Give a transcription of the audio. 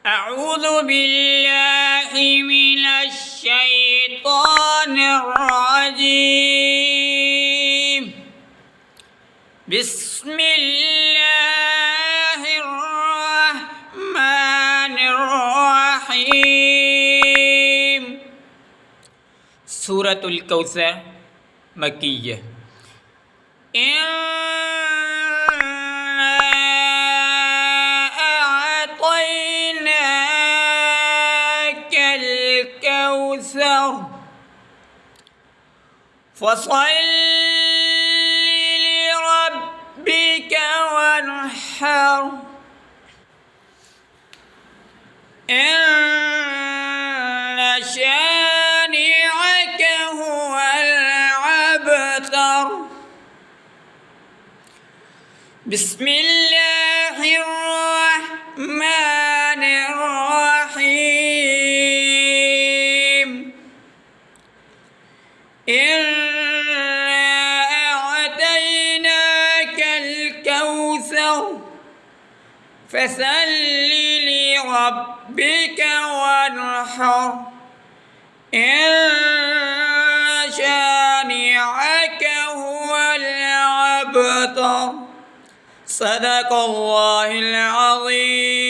أعوذ بالله من الشيطان الرجيم. بسم الله الرحمن الرحيم. سورة الكوثر مكية. الكوثر فصل لربك وانحر إن شانئك هو الأبتر. بسم الله الرحمن الرحيم. إنا أعطيناك الكوثر فصل لربك وانحر إن شانئك هو الأبتر. صدق الله العظيم.